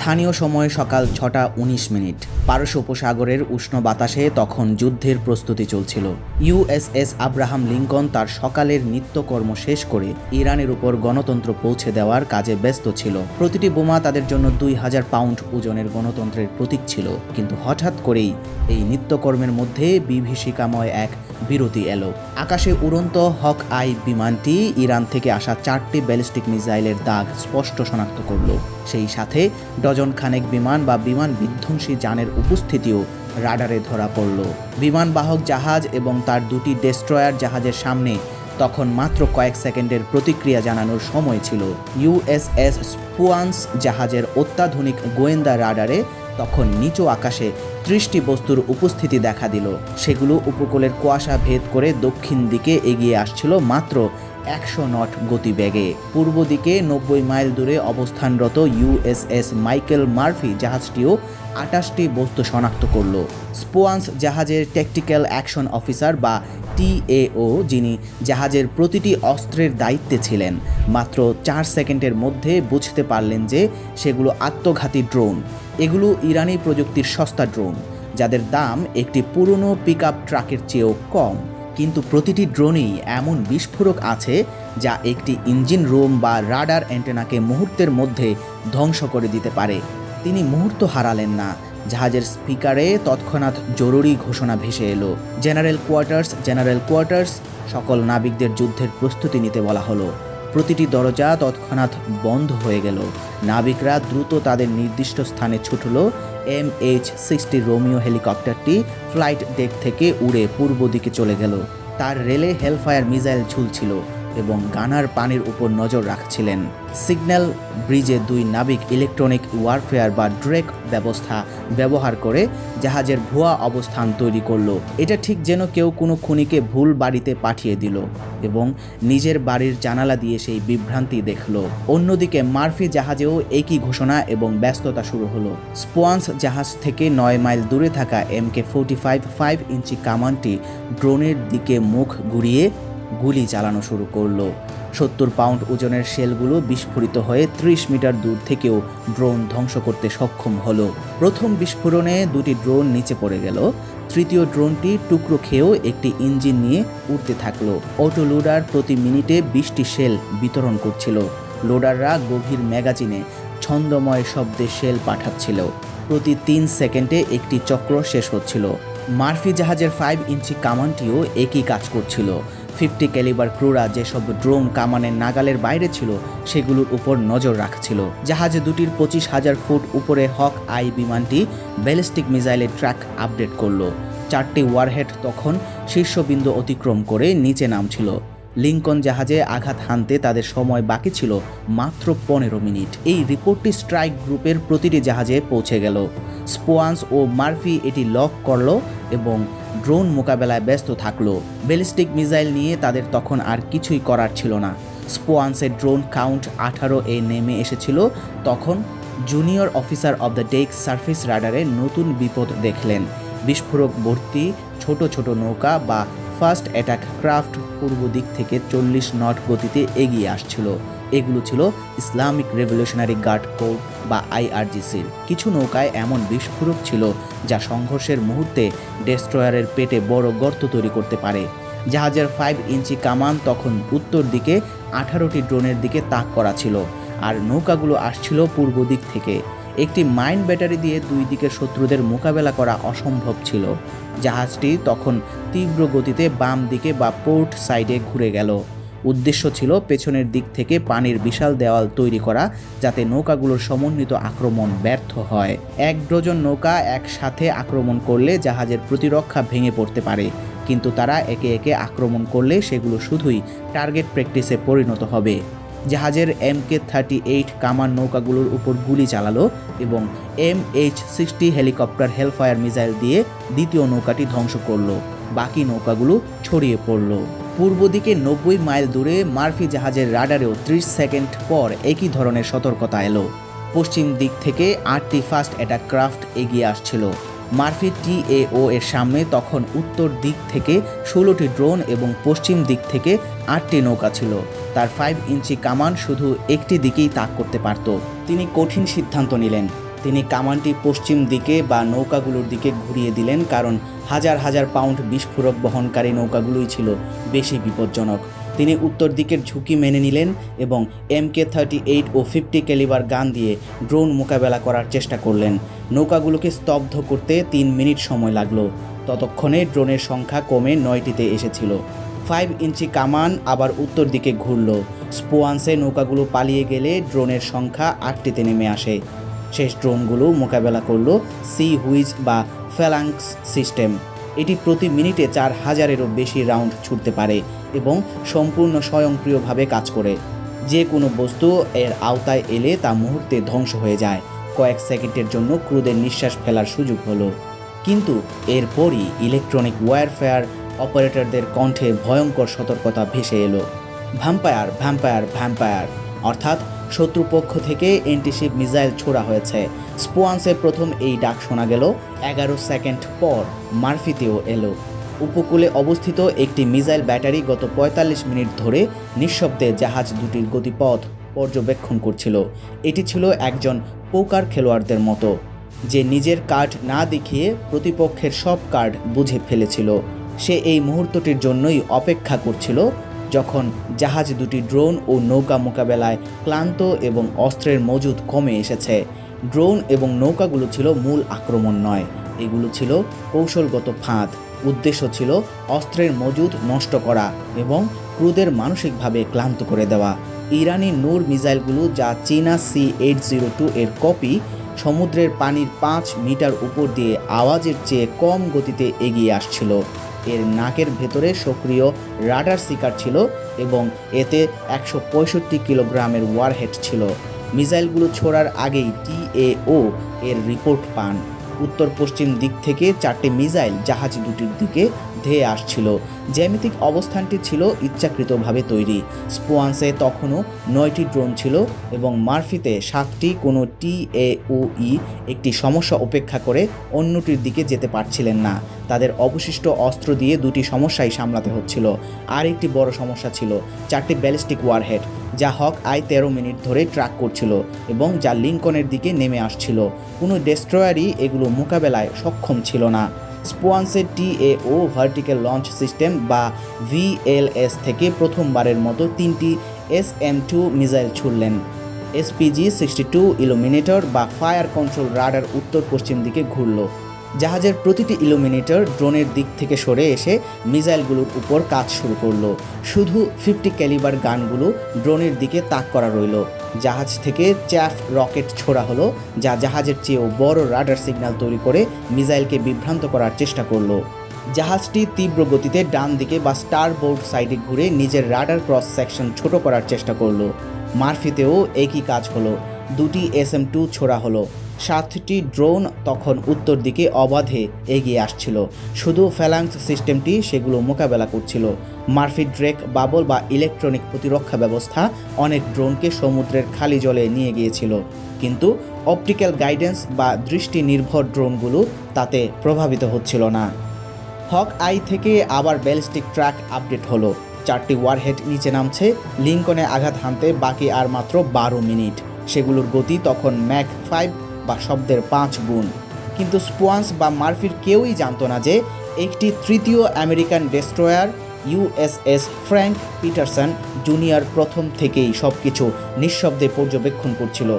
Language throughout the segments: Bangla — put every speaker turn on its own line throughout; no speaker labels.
স্থানীয় সময় সকাল 6:19। পারস্য উপসাগরের উষ্ণ বাতাসে তখন যুদ্ধের প্রস্তুতি চলছিল। ইউএসএস আব্রাহাম লিঙ্কন তার সকালের নিত্যকর্ম শেষ করে ইরানের উপর গণতন্ত্র পৌঁছে দেওয়ার কাজে ব্যস্ত ছিল। প্রতিটি বোমা তাদের জন্য 2000 পাউন্ড ওজনের গণতন্ত্রের প্রতীক ছিল। কিন্তু হঠাৎ করেই এই নিত্যকর্মের মধ্যে বিভীষিকাময় এক বিরতি এলো। আকাশে উড়ন্ত হক আই বিমানটি ইরান থেকে আসা 4টি ব্যালিস্টিক মিসাইলের দাগ স্পষ্ট শনাক্ত করল। সেই সাথে ডজন খানেক বিমান বা বিমান বিধ্বংসী যানের উপস্থিতিও রাডারে ধরা পড়ল। বিমানবাহক জাহাজ এবং তার দুটি ডেস্ট্রয়ার জাহাজের সামনে তখন মাত্র কয়েক সেকেন্ডের প্রতিক্রিয়া জানানোর সময় ছিল। ইউএসএস স্পুয়ান্স জাহাজের অত্যাধুনিক গোয়েন্দা রাডারে তখন নিচু আকাশে 30টি বস্তুর উপস্থিতি দেখা দিল। সেগুলো উপকূলের কুয়াশা ভেদ করে দক্ষিণ দিকে এগিয়ে আসছিল মাত্র 100 নট গতিবেগে। পূর্ব দিকে 90 মাইল দূরে অবস্থানরত ইউএসএস মাইকেল মার্ফি জাহাজটিও 28টি বস্তু শনাক্ত করল। স্পুয়ান্স জাহাজের ট্যাকটিক্যাল অ্যাকশন অফিসার বা টিএও, যিনি জাহাজের প্রতিটি অস্ত্রের দায়িত্বে ছিলেন, মাত্র 4 সেকেন্ডের মধ্যে বুঝতে পারলেন যে সেগুলো আত্মঘাতী ড্রোন। এগুলো ইরানি প্রযুক্তির সস্তা ড্রোন, যাদের দাম একটি পুরনো পিকআপ ট্রাকের চেয়েও কম। কিন্তু প্রতিটি ড্রোনেই এমন বিস্ফোরক আছে যা একটি ইঞ্জিন রুম বা রাডার অ্যান্টেনাকে মুহূর্তের মধ্যে ধ্বংস করে দিতে পারে। তিনি মুহূর্ত হারালেন না। জাহাজের স্পিকারে তৎক্ষণাৎ জরুরি ঘোষণা ভেসে এলো, জেনারেল কোয়ার্টার্স, সকল নাবিকদের যুদ্ধের প্রস্তুতি নিতে বলা হলো। প্রতিটি দরজা তৎক্ষণাৎ বন্ধ হয়ে গেল। নাবিকরা দ্রুত তাদের নির্দিষ্ট স্থানে ছুটল। MH-60 রোমিও হেলিকপ্টারটি ফ্লাইট ডেক থেকে উড়ে পূর্ব দিকে চলে গেল। তার রেলে হেলফায়ার মিসাইল ঝুলছিল এবং গানার পানির উপর নজর রাখছিলেন। সিগন্যাল ব্রিজে 2 নাবিক ইলেকট্রনিক ওয়ারফেয়ার বা ড্রেক ব্যবস্থা ব্যবহার করে জাহাজের ভুয়া অবস্থান তৈরি করলো। এটা ঠিক যেন কেউ কোনো খুনিকে ভুল বাড়িতে পাঠিয়ে দিল এবং নিজের বাড়ির জানালা দিয়ে সেই বিভ্রান্তি দেখল। অন্যদিকে মার্ফি জাহাজেও একই ঘোষণা এবং ব্যস্ততা শুরু হলো। স্পুয়ান্স জাহাজ থেকে 9 মাইল দূরে থাকা MK-45 5 ইঞ্চি কামানটি ড্রোনের দিকে মুখ ঘুরিয়ে গুলি চালানো শুরু করলো। 70 পাউন্ড ওজনের শেলগুলো বিস্ফোরিত হয়ে 30 মিটার দূর থেকেও ড্রোন ধ্বংস করতে সক্ষম হলো। প্রথম বিস্ফোরণে 2টি ড্রোন নিচে পড়ে গেল। তৃতীয় ড্রোনটি টুকরো খেয়েও একটি ইঞ্জিন নিয়ে উড়তে থাকলো। অটো লোডার প্রতি মিনিটে 20টি শেল বিতরণ করছিল। লোডাররা গভীর ম্যাগাজিনে ছন্দময় শব্দে শেল পাঠাচ্ছিল। প্রতি 3 সেকেন্ডে একটি চক্র শেষ হচ্ছিল। মার্ফি জাহাজের 5 ইঞ্চি কামানটিও একই কাজ করছিল। 50 ক্যালিবার ক্রুরা যেসব ড্রোন কামানের নাগালের বাইরে ছিল সেগুলোর উপর নজর রাখছিল। জাহাজ দুটির 25,000 ফুট উপরে হক আই বিমানটি ব্যালিস্টিক মিসাইলের ট্র্যাক আপডেট করলো। 4টি ওয়ারহেড তখন শীর্ষবিন্দু অতিক্রম করে নিচে নামছিল। লিঙ্কন জাহাজে আঘাত হানতে তাদের সময় বাকি ছিল মাত্র 15 মিনিট। এই রিপোর্টটি স্ট্রাইক গ্রুপের প্রতিটি জাহাজে পৌঁছে গেল। স্পুয়ান্স ও মার্ফি এটি লক করল এবং ড্রোন মোকাবেলায় ব্যস্ত থাকলো। ব্যালিস্টিক মিসাইল নিয়ে তাদের তখন আর কিছুই করার ছিল না। স্পুয়ান্সের ড্রোন কাউন্ট 18 নেমে এসেছিল। তখন junior officer of the deck surface রাডারে নতুন বিপদ দেখলেন। বিস্ফোরক ভর্তি ছোট ছোট নৌকা বা ফার্স্ট অ্যাটাক ক্রাফট পূর্ব দিক থেকে 40 নট গতিতে এগিয়ে আসছিল। এগুলো ছিল ইসলামিক রেভলিউশনারি গার্ড কোর বা IRGCর। কিছু নৌকায় এমন বিস্ফোরক ছিল যা সংঘর্ষের মুহূর্তে ডেস্ট্রয়ারের পেটে বড় গর্ত তৈরি করতে পারে। জাহাজের 5 ইঞ্চি কামান তখন উত্তর দিকে 18টি ড্রোনের দিকে তাক করা ছিল, আর নৌকাগুলো আসছিল পূর্ব দিক থেকে। একটি মাইন ব্যাটারি দিয়ে 2 দিকের শত্রুদের মোকাবেলা করা অসম্ভব ছিল। জাহাজটি তখন তীব্র গতিতে বাম দিকে বা পোর্ট সাইডে ঘুরে গেল। উদ্দেশ্য ছিল পেছনের দিক থেকে পানির বিশাল দেওয়াল তৈরি করা, যাতে নৌকাগুলোর সমন্বিত আক্রমণ ব্যর্থ হয়। 1 ডজন নৌকা একসাথে আক্রমণ করলে জাহাজের প্রতিরক্ষা ভেঙে পড়তে পারে, কিন্তু তারা একে একে আক্রমণ করলে সেগুলো শুধুই টার্গেট প্র্যাকটিসে পরিণত হবে। জাহাজের MK-38 কামান নৌকাগুলোর উপর গুলি চালালো এবং MH-60 হেলিকপ্টার হেলফায়ার মিসাইল দিয়ে দ্বিতীয় নৌকাটি ধ্বংস করলো। বাকি নৌকাগুলো ছড়িয়ে পড়ল। পূর্ব দিকে 90 মাইল দূরে মার্ফি জাহাজের রাডারেও 30 সেকেন্ড পর একই ধরনের সতর্কতা এলো। পশ্চিম দিক থেকে 8টি ফার্স্ট অ্যাটাক ক্রাফট এগিয়ে আসছিল। মার্ফি টিএও এর সামনে তখন উত্তর দিক থেকে 16টি ড্রোন এবং পশ্চিম দিক থেকে 8টি নৌকা ছিল। তার 5 ইঞ্চি কামান শুধু একটি দিকেই তাক করতে পারত। তিনি কঠিন সিদ্ধান্ত নিলেন। তিনি কামানটি পশ্চিম দিকে বা নৌকাগুলোর দিকে ঘুরিয়ে দিলেন, কারণ হাজার হাজার পাউন্ড বিস্ফোরক বহনকারী নৌকাগুলোই ছিল বেশি বিপজ্জনক। তিনি উত্তর দিকের ঝুঁকি মেনে নিলেন এবং MK-38 ও 50 ক্যালিবার গান দিয়ে ড্রোন মোকাবেলা করার চেষ্টা করলেন। নৌকাগুলোকে স্তব্ধ করতে 3 মিনিট সময় লাগলো। ততক্ষণে ড্রোনের সংখ্যা কমে 9টিতে এসেছিল। 5 ইঞ্চি কামান আবার উত্তর দিকে ঘুরল। স্পোয়ান্সে নৌকাগুলো পালিয়ে গেলে ড্রোনের সংখ্যা 8টিতে নেমে আসে। শেষ ড্রোনগুলো মোকাবেলা করল সি হুইজ বা ফ্যালাঙ্ক্স সিস্টেম। এটি প্রতি মিনিটে 4000-এরও বেশি রাউন্ড ছুটতে পারে এবং সম্পূর্ণ স্বয়ংক্রিয়ভাবে কাজ করে। যে কোনো বস্তু এর আওতায় এলে তা মুহূর্তে ধ্বংস হয়ে যায়। কয়েক সেকেন্ডের জন্য ক্রুদের নিঃশ্বাস ফেলার সুযোগ হলো। কিন্তু এরপরই ইলেকট্রনিক ওয়্যারফেয়ার অপারেটরদের কণ্ঠে ভয়ঙ্কর সতর্কতা ভেসে এলো। ভ্যাম্পায়ার, ভ্যাম্পায়ার, ভ্যাম্পায়ার, অর্থাৎ শত্রুপক্ষ থেকে অ্যান্টিশিপ মিসাইল ছোড়া হয়েছে। স্পোয়ান্সে প্রথম এই ডাক শোনা গেল। 11 সেকেন্ড পর মার্ফিতেও এলো। উপকূলে অবস্থিত একটি মিসাইল ব্যাটারি গত 45 মিনিট ধরে নিঃশব্দে জাহাজ দুটির গতিপথ পর্যবেক্ষণ করছিল। এটি ছিল একজন পোকার খেলোয়াড়দের মতো, যে নিজের কার্ড না দেখিয়ে প্রতিপক্ষের সব কার্ড বুঝে ফেলেছিল। সে এই মুহূর্তটির জন্যই অপেক্ষা করছিল, যখন জাহাজ দুটি ড্রোন ও নৌকা মোকাবেলায় ক্লান্ত এবং অস্ত্রের মজুদ কমে এসেছে। ড্রোন এবং নৌকাগুলো ছিল মূল আক্রমণ নয়, এগুলো ছিল কৌশলগত ফাঁদ। উদ্দেশ্য ছিল অস্ত্রের মজুদ নষ্ট করা এবং ক্রুদের মানসিকভাবে ক্লান্ত করে দেওয়া। ইরানি নূর মিসাইলগুলো, যা চীনা C-802 এর কপি, সমুদ্রের পানির 5 মিটার উপর দিয়ে আওয়াজের চেয়ে কম গতিতে এগিয়ে আসছিল। এর নাকের ভেতরে সক্রিয় রাডার সিকার ছিল এবং এতে 165 কিলোগ্রামের ওয়ারহেড ছিল। মিসাইলগুলো ছোড়ার আগেই TAO এর রিপোর্ট পান। উত্তর পশ্চিম দিক থেকে 4টি মিসাইল জাহাজ দুটির দিকে ধেয়ে আসছিল। জ্যামিতিক অবস্থানটি ছিল ইচ্ছাকৃতভাবে তৈরি। স্পোয়ান্সে তখনও 9টি ড্রোন ছিল এবং মার্ফিতে 7টি। কোনো TAOE একটি সমস্যা উপেক্ষা করে অন্যটির দিকে যেতে পারছিলেন না। তাদের অবশিষ্ট অস্ত্র দিয়ে দুটি সমস্যাই সামলাতে হচ্ছিল। আর একটি বড় সমস্যা ছিল 4টি ব্যালিস্টিক ওয়ারহেড, যা হক আই 13 মিনিট ধরে ট্র্যাক করছিল এবং যা লিঙ্কনের দিকে নেমে আসছিল। কোনো ডেস্ট্রয়ারই এগুলো মোকাবেলায় সক্ষম ছিল না। স্পোয়ান্সের TAO ভার্টিক্যাল লঞ্চ সিস্টেম বা VLS থেকে প্রথমবারের মতো 3টি SM-2 মিসাইল ছুড়লেন। SPG-62 ইলুমিনেটর বা ফায়ার কন্ট্রোল রাডার উত্তর পশ্চিম দিকে ঘুরল। জাহাজের প্রতিটি ইলুমিনেটর ড্রোনের দিক থেকে সরে এসে মিসাইলগুলোর উপর কাজ শুরু করলো। শুধু 50 ক্যালিবার গানগুলো ড্রোনের দিকে তাক করা রইল। জাহাজ থেকে চ্যাফ রকেট ছোড়া হলো, যা জাহাজের চেয়েও বড় রাডার সিগন্যাল তৈরি করে মিসাইলকে বিভ্রান্ত করার চেষ্টা করলো। জাহাজটি তীব্র গতিতে ডান দিকে বা স্টারবোর্ড সাইডে ঘুরে নিজের রাডার ক্রস সেকশন ছোট করার চেষ্টা করলো। মার্ফিতেও একই কাজ হলো। 2টি SM-2 ছোড়া হলো। 7টি ড্রোন তখন উত্তর দিকে অবাধে এগিয়ে আসছিল। শুধু ফ্যালাঙ্ক্স সিস্টেমটি সেগুলো মোকাবেলা করছিল। মার্ফি ড্রেক বাবল বা ইলেকট্রনিক প্রতিরক্ষা ব্যবস্থা অনেক ড্রোনকে সমুদ্রের খালি জলে নিয়ে গিয়েছিল, কিন্তু অপটিক্যাল গাইডেন্স বা দৃষ্টি নির্ভর ড্রোনগুলো তাতে প্রভাবিত হচ্ছিল না। হক আই থেকে আবার ব্যালিস্টিক ট্র্যাক আপডেট হলো। 4টি ওয়ারহেড নিচে নামছে। লিঙ্কনে আঘাত হানতে বাকি আর মাত্র 12 মিনিট। সেগুলোর গতি তখন ম্যাক 5 বা শব্দের 5 গুণ। কিন্তু স্পোয়ান্স বা মার্ফির কেউই জানতো না যে একটি তৃতীয় American destroyer USS Frank Peterson junior প্রথম থেকেই সবকিছু নিঃশব্দে পর্যবেক্ষণ করছিল।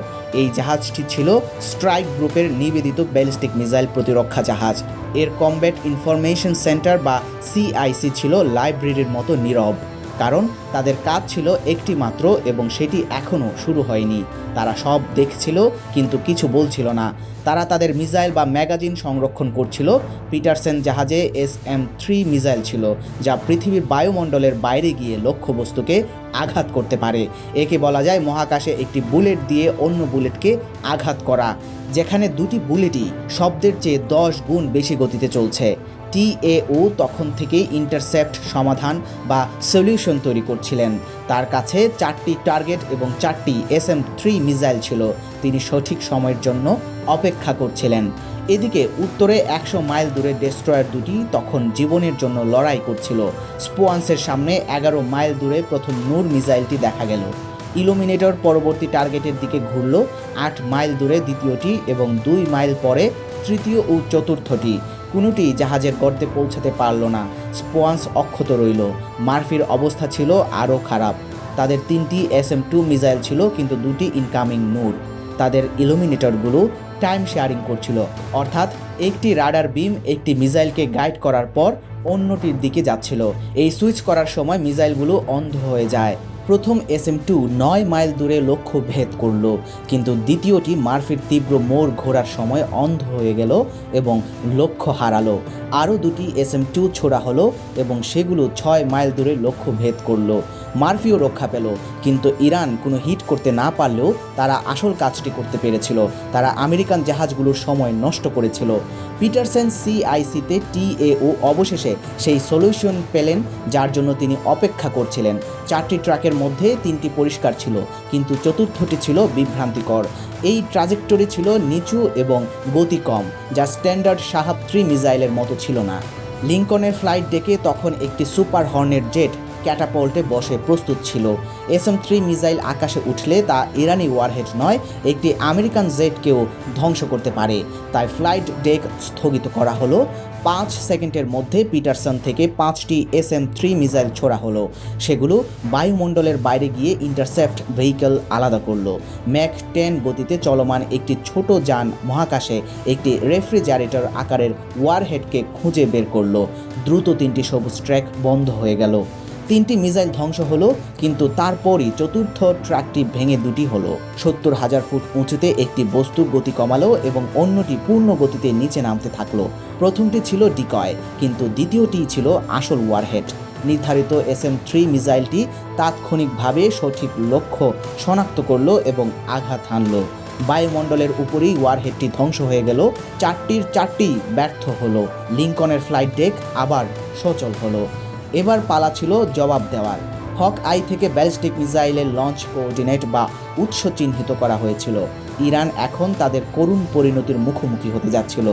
এই জাহাজটি ছিল স্ট্রাইক গ্রুপের নিবেদিত ব্যালিস্টিক মিসাইল প্রতিরক্ষা জাহাজ। এর কমব্যাট ইনফরমেশন সেন্টার বা CIC ছিল লাইব্রেরির মতো নীরব, কারণ তাদের কাজ ছিল একটি মাত্র এবং সেটি এখনও শুরু হয়নি। তারা সব দেখছিল কিন্তু কিছু বলছিল না। তারা তাদের মিসাইল বা ম্যাগাজিন সংরক্ষণ করছিল। পিটারসন জাহাজে SM-3 মিসাইল ছিল, যা পৃথিবীর বায়ুমণ্ডলের বাইরে গিয়ে লক্ষ্যবস্তুকে আঘাত করতে পারে। একে বলা যায় মহাকাশে একটি বুলেট দিয়ে অন্য বুলেটকে আঘাত করা, যেখানে দুটি বুলেটই শব্দের চেয়ে 10 গুণ বেশি গতিতে চলছে। TAO তখন থেকেই ইন্টারসেপ্ট সমাধান বা সলিউশন তৈরি করছিলেন। তার কাছে 4টি টার্গেট এবং 4টি SM-3 মিসাইল ছিল। তিনি সঠিক সময়ের জন্য অপেক্ষা করছিলেন। এদিকে উত্তরে 100 মাইল দূরে ডেস্ট্রয়ার দুটি তখন জীবনের জন্য লড়াই করছিল। স্পোয়ান্সের সামনে 11 মাইল দূরে প্রথম নূর মিসাইলটি দেখা গেল। ইলুমিনেটর পরবর্তী টার্গেটের দিকে ঘুরল। 8 মাইল দূরে দ্বিতীয়টি এবং 2 মাইল পরে তৃতীয় ও চতুর্থটি। কোনোটি জাহাজের গর্তে পৌঁছাতে পারল না। স্পোয়ান্স অক্ষত রইল। মার্ফির অবস্থা ছিল আরও খারাপ। তাদের 3টি SM-2 মিসাইল ছিল, কিন্তু 2টি ইনকামিং নূর। তাদের ইলুমিনেটরগুলো টাইম শেয়ারিং করছিল, অর্থাৎ একটি রাডার বিম একটি মিসাইলকে গাইড করার পর অন্যটির দিকে যাচ্ছিল। এই সুইচ করার সময় মিসাইলগুলো অন্ধ হয়ে যায়। প্রথম SM-2 9 মাইল দূরে লক্ষ্য ভেদ করল, কিন্তু দ্বিতীয়টি মার্ফির তীব্র মোড় ঘোরার সময় অন্ধ হয়ে গেল এবং লক্ষ্য হারালো। আরও 2টি SM-2 ছোড়া হলো এবং সেগুলো 6 মাইল দূরে লক্ষ্য ভেদ করল। মার্ফিও রক্ষা পেল, কিন্তু ইরান কোনো হিট করতে না পারলেও তারা আসল কাজটি করতে পেরেছিল। তারা আমেরিকান জাহাজগুলোর সময় নষ্ট করেছিল। পিটারসেন CIC-তে TAO অবশেষে সেই সলিউশন পেলেন যার জন্য তিনি অপেক্ষা করছিলেন। 4টি ট্রাকের মধ্যে 3টি পরিষ্কার ছিল, কিন্তু চতুর্থটি ছিল বিভ্রান্তিকর। এই ট্রাজেক্টরি ছিল নিচু এবং গতি কম, যা স্ট্যান্ডার্ড শাহাব 3 মিসাইলের মতো ছিল না। লিঙ্কনের ফ্লাইট ডেকে তখন একটি সুপার হর্নেট জেট ক্যাটাপল্টে বসে প্রস্তুত ছিল। SM-3 মিসাইল আকাশে উঠলে তা ইরানি ওয়ারহেড নয়, একটি আমেরিকান জেটকেও ধ্বংস করতে পারে। তাই ফ্লাইট ডেক স্থগিত করা হলো। 5 সেকেন্ডের মধ্যে পিটারসন থেকে 5টি SM-3 মিসাইল ছোড়া হলো। সেগুলো বায়ুমণ্ডলের বাইরে গিয়ে ইন্টারসেপ্ট ভেহিকল আলাদা করলো। ম্যাক 10 গতিতে চলমান একটি ছোট যান মহাকাশে একটি রেফ্রিজারেটর আকারের ওয়ারহেডকে খুঁজে বের করলো। দ্রুত 3টি সবুজ ট্র্যাক বন্ধ হয়ে গেল। 3টি মিসাইল ধ্বংস হলো, কিন্তু তারপরই চতুর্থ ট্র্যাকটি ভেঙে 2টি হলো। 70,000 ফুট উঁচুতে একটি বস্তু গতি কমালো এবং অন্যটি পূর্ণ গতিতে নিচে নামতে থাকলো। প্রথমটি ছিল ডিকয়, কিন্তু দ্বিতীয়টি ছিল আসল ওয়ারহেড। নির্ধারিত SM-3 মিসাইলটি তাৎক্ষণিকভাবে সঠিক লক্ষ্য শনাক্ত করলো এবং আঘাত হানলো। বায়ুমণ্ডলের উপরেই ওয়ারহেডটি ধ্বংস হয়ে গেল। 4টির 4টি ব্যর্থ হলো। লিঙ্কনের ফ্লাইট ডেক আবার সচল হলো। এবার পালা ছিল জবাব দেওয়ার। হক আই থেকে ব্যালিস্টিক মিসাইলের লঞ্চ কোঅর্ডিনেট বা উৎস চিহ্নিত করা হয়েছিল। ইরান এখন তাদের করুণ পরিণতির মুখোমুখি হতে যাচ্ছিল।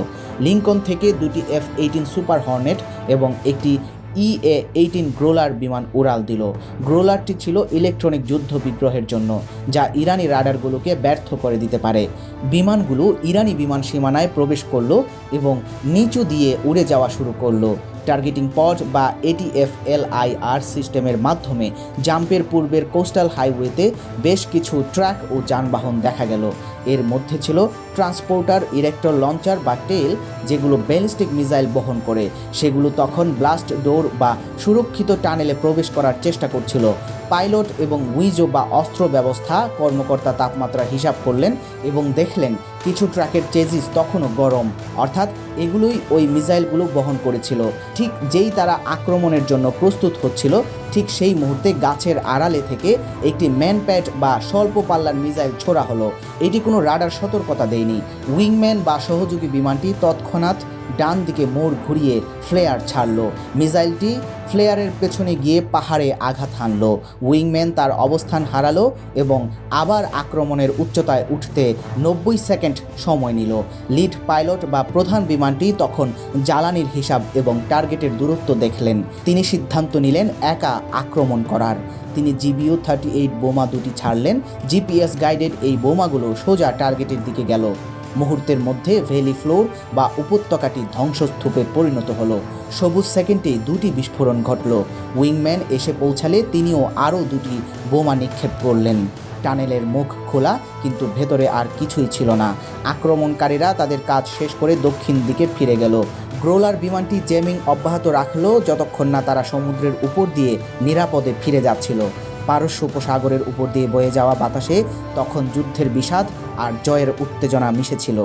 লিঙ্কন থেকে 2টি F-18 সুপার হর্নেট এবং একটি EA-18 গ্রোলার বিমান উড়াল দিল। গ্রোলারটি ছিল ইলেকট্রনিক যুদ্ধ বিগ্রহের জন্য, যা ইরানি রাডারগুলোকে ব্যর্থ করে দিতে পারে। বিমানগুলো ইরানি বিমান সীমানায় প্রবেশ করলো এবং নিচু দিয়ে উড়ে যাওয়া শুরু করলো। টার্গেটিং পড বা ATF-LIR সিস্টেমের মাধ্যমে জাম্পের পূর্বের কোস্টাল হাইওয়েতে বেশ কিছু ট্রাক ও যানবাহন দেখা গেল। এর মধ্যে ছিল ট্রান্সপোর্টার ইরেক্টর লঞ্চার বা টেল, যেগুলো ব্যালিস্টিক মিসাইল বহন করে। সেগুলো তখন ব্লাস্ট ডোর বা সুরক্ষিত টানেলে প্রবেশ করার চেষ্টা করছিল। পাইলট এবং উইজো বা অস্ত্র ব্যবস্থা কর্মকর্তা তাপমাত্রা হিসাব করলেন এবং দেখলেন কিছু ট্রাকের চেজিস তখনও গরম, অর্থাৎ এগুলোই ওই মিসাইলগুলো বহন করেছিল। ঠিক যেই তারা আক্রমণের জন্য প্রস্তুত হচ্ছিল, ঠিক সেই মুহূর্তে গাছের আড়ালে থেকে একটি ম্যানপ্যাড বা স্বল্প পাল্লার মিসাইল ছোড়া হলো। এটি কোনো রাডার সতর্কতা দেয়নি। উইংম্যান বা সহযোগী বিমানটি তৎক্ষণাৎ ডান দিকে মোড় ঘুরিয়ে ফ্লেয়ার ছাড়ল। মিসাইলটি ফ্লেয়ারের পেছনে গিয়ে পাহাড়ে আঘাত হানল। উইংম্যান তার অবস্থান হারালো এবং আবার আক্রমণের উচ্চতায় উঠতে 90 সেকেন্ড সময় নিল। লিড পাইলট বা প্রধান বিমানটি তখন জ্বালানির হিসাব এবং টার্গেটের দূরত্ব দেখলেন। তিনি সিদ্ধান্ত নিলেন একা আক্রমণ করার। তিনি GBU-38 বোমা 2টি ছাড়লেন। GPS গাইডেড এই বোমাগুলো সোজা টার্গেটের দিকে গেল। মুহূর্তের মধ্যে ভ্যালি ফ্লোর বা উপত্যকাটি ধ্বংসস্তূপে পরিণত হলো। সবুজ সেকেন্ডে 2টি বিস্ফোরণ ঘটল। উইংম্যান এসে পৌঁছালে তিনিও আরও 2টি বোমা নিক্ষেপ করলেন। টানেলের মুখ খোলা, কিন্তু ভেতরে আর কিছুই ছিল না। আক্রমণকারীরা তাদের কাজ শেষ করে দক্ষিণ দিকে ফিরে গেল। গ্রোলার বিমানটি জেমিং অব্যাহত রাখল যতক্ষণ না তারা সমুদ্রের উপর দিয়ে নিরাপদে ফিরে যাচ্ছিল। পারস্য উপসাগরের উপর দিয়ে বয়ে যাওয়া বাতাসে তখন যুদ্ধের বিষাদ আর জয়ের উত্তেজনা মিশেছিল।